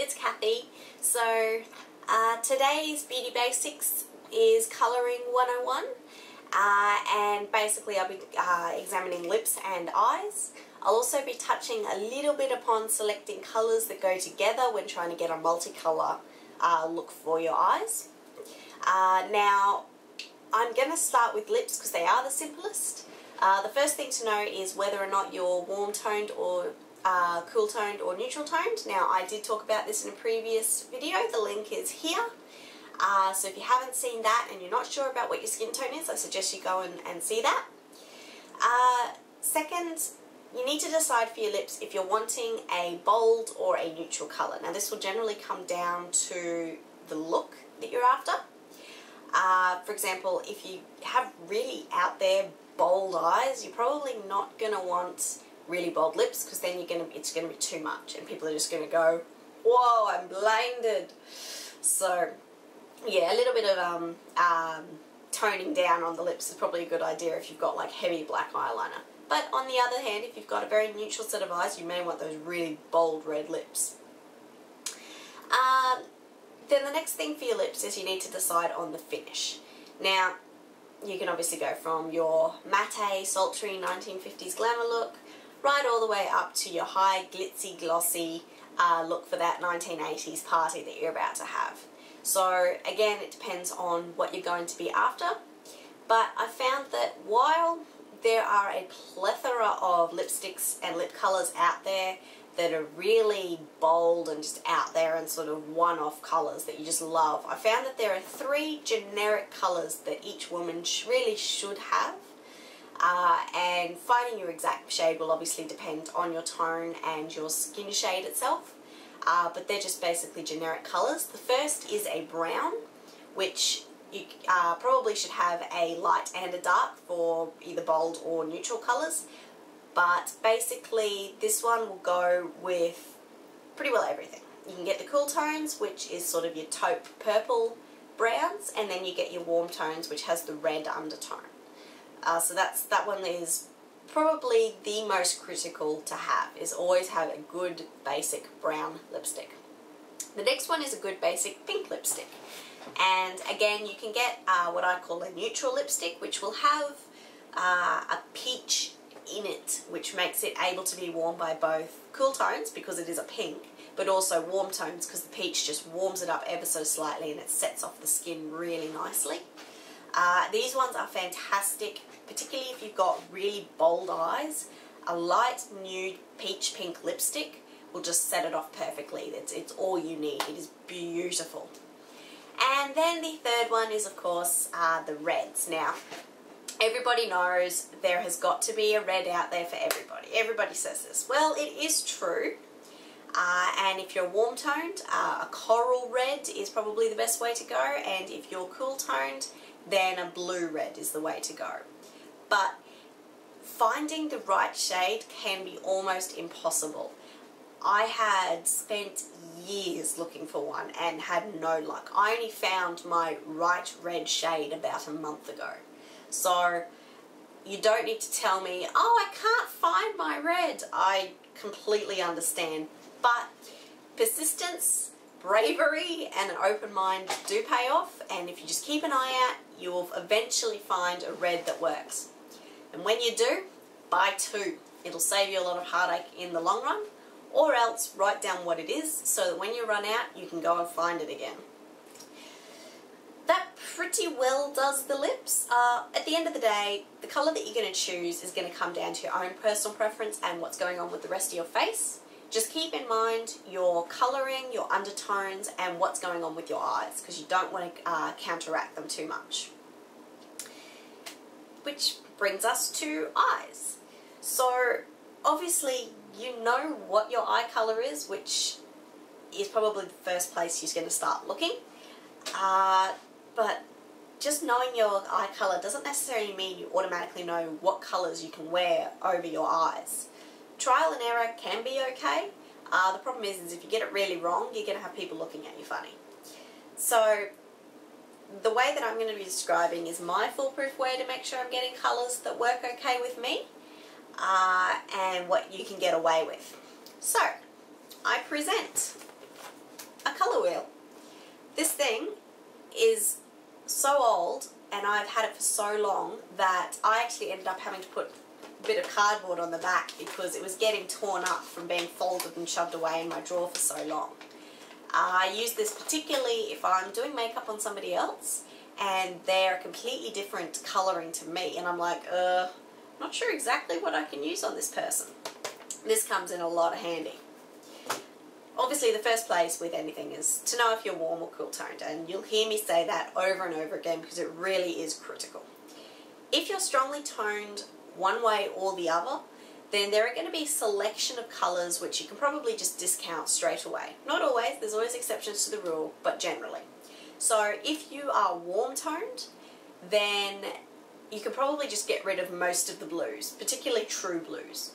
it's Kathy. So today's Beauty Basics is Colouring 101 and basically I'll be examining lips and eyes. I'll also be touching a little bit upon selecting colours that go together when trying to get a multicolour look for your eyes. Now I'm going to start with lips because they are the simplest. The first thing to know is whether or not you're warm toned or cool toned or neutral toned. Now I did talk about this in a previous video, the link is here. So if you haven't seen that and you're not sure about what your skin tone is, I suggest you go and see that. Second, you need to decide for your lips if you're wanting a bold or a neutral colour. Now this will generally come down to the look that you're after. For example, if you have really out there bold eyes, you're probably not going to want really bold lips because then it's going to be too much and people are just going to go, whoa, I'm blinded. So yeah, a little bit of toning down on the lips is probably a good idea if you've got like heavy black eyeliner. But on the other hand, if you've got a very neutral set of eyes, you may want those really bold red lips. Then the next thing for your lips is you need to decide on the finish. Now, you can obviously go from your matte, sultry 1950s glamour look right all the way up to your high glitzy, glossy look for that 1980s party that you're about to have. So again, it depends on what you're going to be after. But I found that while there are a plethora of lipsticks and lip colours out there that are really bold and just out there and sort of one-off colours that you just love, I found that there are 3 generic colours that each woman really should have. And finding your exact shade will obviously depend on your tone and your skin shade itself. But they're just basically generic colours. The first is a brown, which you probably should have a light and a dark for either bold or neutral colours. But basically this one will go with pretty well everything. You can get the cool tones, which is sort of your taupe purple browns, and then you get your warm tones, which has the red undertone. So that one is probably the most critical to have, is always have a good basic brown lipstick. The next one is a good basic pink lipstick. And again, you can get what I call a neutral lipstick, which will have a peach in it, which makes it able to be worn by both cool tones because it is a pink, but also warm tones because the peach just warms it up ever so slightly and it sets off the skin really nicely. These ones are fantastic, particularly if you've got really bold eyes. A light nude peach pink lipstick will just set it off perfectly. It's all you need. It is beautiful. And then the third one is, of course, the reds. Now, everybody knows there has got to be a red out there for everybody. Everybody says this. Well, it is true. And if you're warm toned, a coral red is probably the best way to go. And if you're cool toned, then a blue red is the way to go. But finding the right shade can be almost impossible. I had spent years looking for one and had no luck. I only found my right red shade about a month ago. So you don't need to tell me, oh, I can't find my red. I completely understand. But persistence, bravery and an open mind do pay off, and if you just keep an eye out, you will eventually find a red that works. And when you do, buy 2. It'll save you a lot of heartache in the long run, or else write down what it is so that when you run out, you can go and find it again. That pretty well does the lips. At the end of the day, the colour that you're going to choose is going to come down to your own personal preference and what's going on with the rest of your face. Just keep in mind your colouring, your undertones, and what's going on with your eyes, because you don't want to counteract them too much. Which brings us to eyes. So obviously you know what your eye colour is, which is probably the first place you're going to start looking. But just knowing your eye colour doesn't necessarily mean you automatically know what colours you can wear over your eyes. Trial and error can be okay. The problem is if you get it really wrong, you're going to have people looking at you funny. So the way that I'm going to be describing is my foolproof way to make sure I'm getting colours that work okay with me, and what you can get away with. So I present for so long that I actually ended up having to put a bit of cardboard on the back because it was getting torn up from being folded and shoved away in my drawer for so long. I use this particularly if I'm doing makeup on somebody else and they're a completely different colouring to me and I'm like, not sure exactly what I can use on this person. This comes in a lot of handy. Obviously the first place with anything is to know if you're warm or cool toned, and you'll hear me say that over and over again because it really is critical. If you're strongly toned one way or the other, then there are going to be a selection of colours which you can probably just discount straight away. Not always, there's always exceptions to the rule, but generally. So if you are warm toned, then you can probably just get rid of most of the blues, particularly true blues.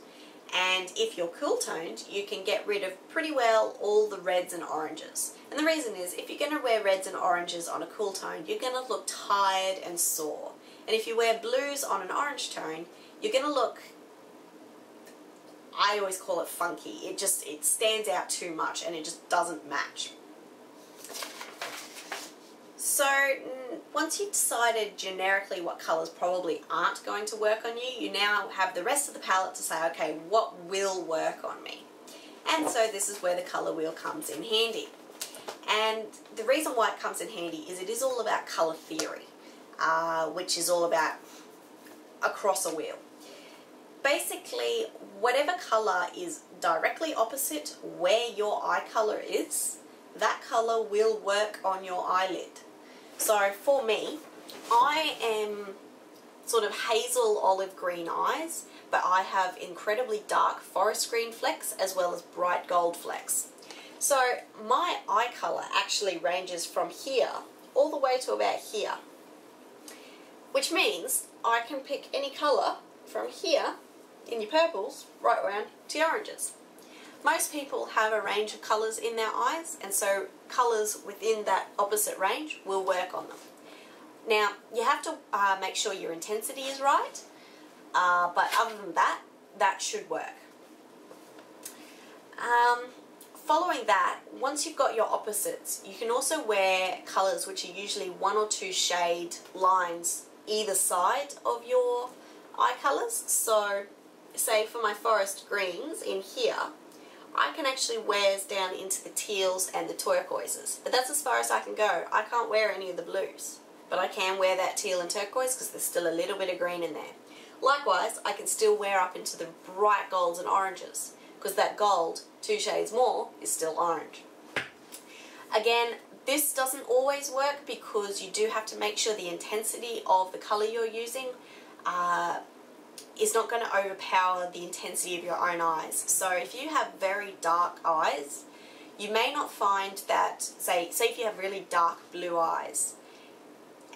And if you're cool toned, you can get rid of pretty well all the reds and oranges. And the reason is, if you're going to wear reds and oranges on a cool tone, you're going to look tired and sore. And if you wear blues on an orange tone, you're going to look, I always call it funky. It stands out too much and it just doesn't match. So once you've decided generically what colours probably aren't going to work on you, you now have the rest of the palette to say, okay, what will work on me? And so this is where the colour wheel comes in handy. And the reason why it comes in handy is it is all about colour theory, which is all about across a wheel. Basically, whatever colour is directly opposite where your eye colour is, that colour will work on your eyelid. So for me, I am sort of hazel olive green eyes, but I have incredibly dark forest green flecks as well as bright gold flecks. So my eye colour actually ranges from here all the way to about here, which means I can pick any colour from here in your purples right around to your oranges. Most people have a range of colours in their eyes, and so colours within that opposite range will work on them. Now, you have to make sure your intensity is right, but other than that, that should work. Following that, once you've got your opposites, you can also wear colours which are usually 1 or 2 shade lines either side of your eye colours. So, say for my forest greens in here, I can actually wear down into the teals and the turquoises, but that's as far as I can go. I can't wear any of the blues, but I can wear that teal and turquoise because there's still a little bit of green in there. Likewise, I can still wear up into the bright golds and oranges because that gold, 2 shades more, is still orange. Again, this doesn't always work because you do have to make sure the intensity of the colour you're using is not going to overpower the intensity of your own eyes. So if you have very dark eyes, you may not find that, say if you have really dark blue eyes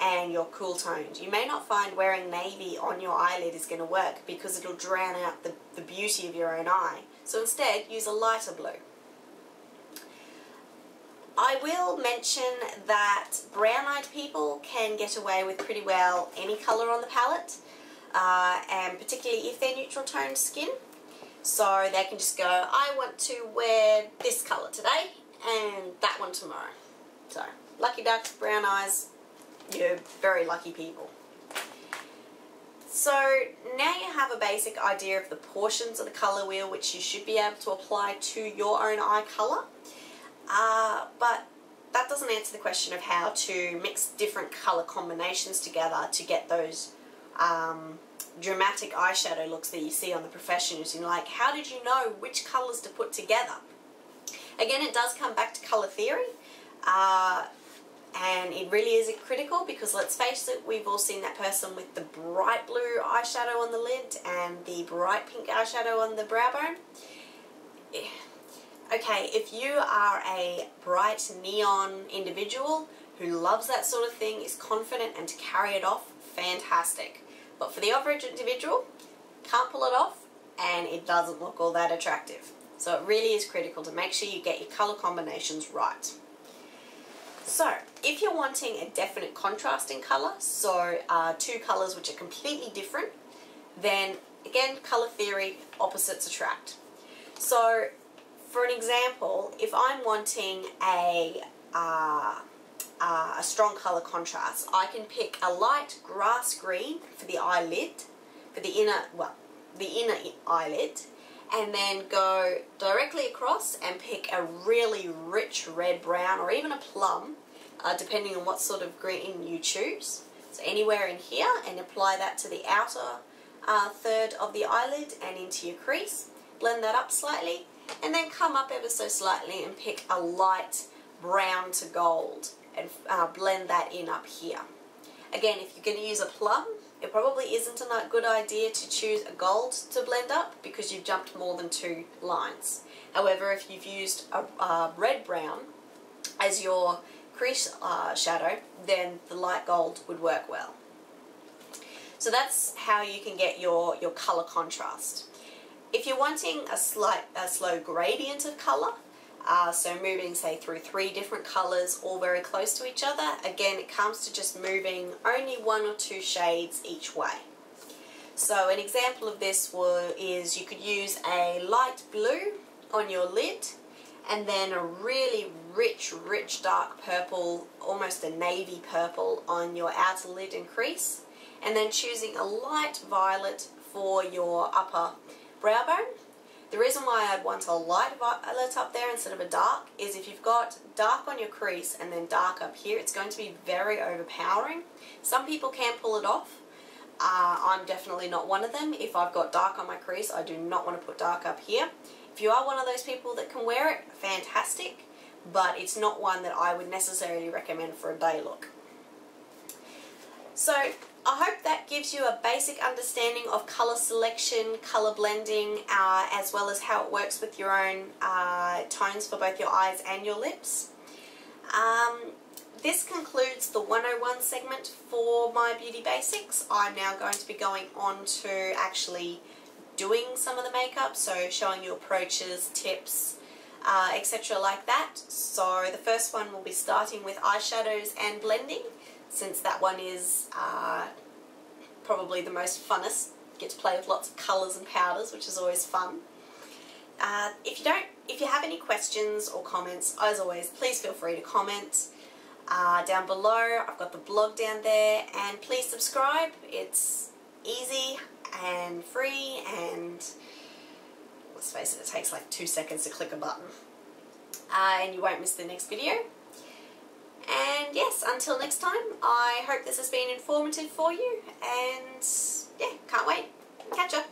and you're cool toned, you may not find wearing navy on your eyelid is going to work because it'll drown out the beauty of your own eye. So instead, use a lighter blue. I will mention that brown-eyed people can get away with pretty well any colour on the palette. And particularly if they're neutral toned skin, so they can just go, I want to wear this colour today and that one tomorrow. So lucky ducks, brown eyes, you're very lucky people. So now you have a basic idea of the portions of the colour wheel which you should be able to apply to your own eye colour, but that doesn't answer the question of how to mix different colour combinations together to get those dramatic eyeshadow looks that you see on the professionals. And like, how did you know which colours to put together? Again, it does come back to colour theory, and it really is critical because let's face it, we've all seen that person with the bright blue eyeshadow on the lid and the bright pink eyeshadow on the brow bone. Okay, if you are a bright neon individual who loves that sort of thing, is confident and to carry it off, fantastic. But for the average individual, can't pull it off and it doesn't look all that attractive. So it really is critical to make sure you get your colour combinations right. So if you're wanting a definite contrast in colour, so 2 colours which are completely different, then again, colour theory, opposites attract. So for an example, if I'm wanting a a strong colour contrast, I can pick a light grass green for the eyelid, for the inner eyelid, and then go directly across and pick a really rich red brown or even a plum, depending on what sort of green you choose. So anywhere in here, and apply that to the outer third of the eyelid and into your crease. Blend that up slightly, and then come up ever so slightly and pick a light brown to gold and blend that in up here. Again, if you're going to use a plum, it probably isn't a good idea to choose a gold to blend up because you've jumped more than 2 lines. However, if you've used a red-brown as your crease shadow, then the light gold would work well. So that's how you can get your colour contrast. If you're wanting a slow gradient of colour, so moving say through 3 different colours all very close to each other, again it comes to just moving only 1 or 2 shades each way. So an example of this is you could use a light blue on your lid and then a really rich dark purple, almost a navy purple on your outer lid and crease, and then choosing a light violet for your upper brow bone. The reason why I'd want a light violet up there instead of a dark is if you've got dark on your crease and then dark up here, it's going to be very overpowering. Some people can pull it off. I'm definitely not one of them. If I've got dark on my crease, I do not want to put dark up here. If you are one of those people that can wear it, fantastic, but it's not one that I would necessarily recommend for a day look. So I hope that gives you a basic understanding of colour selection, colour blending, as well as how it works with your own tones for both your eyes and your lips. This concludes the 101 segment for my beauty basics. I'm now going to be going on to actually doing some of the makeup, so showing you approaches, tips, etc. like that. So the first one will be starting with eyeshadows and blending, since that one is probably the most funnest. You get to play with lots of colours and powders, which is always fun. If you have any questions or comments, as always, please feel free to comment down below. I've got the blog down there, and please subscribe. It's easy and free, and let's face it, it takes like 2 seconds to click a button, and you won't miss the next video. And yes, until next time, I hope this has been informative for you, and yeah, can't wait. Catch ya!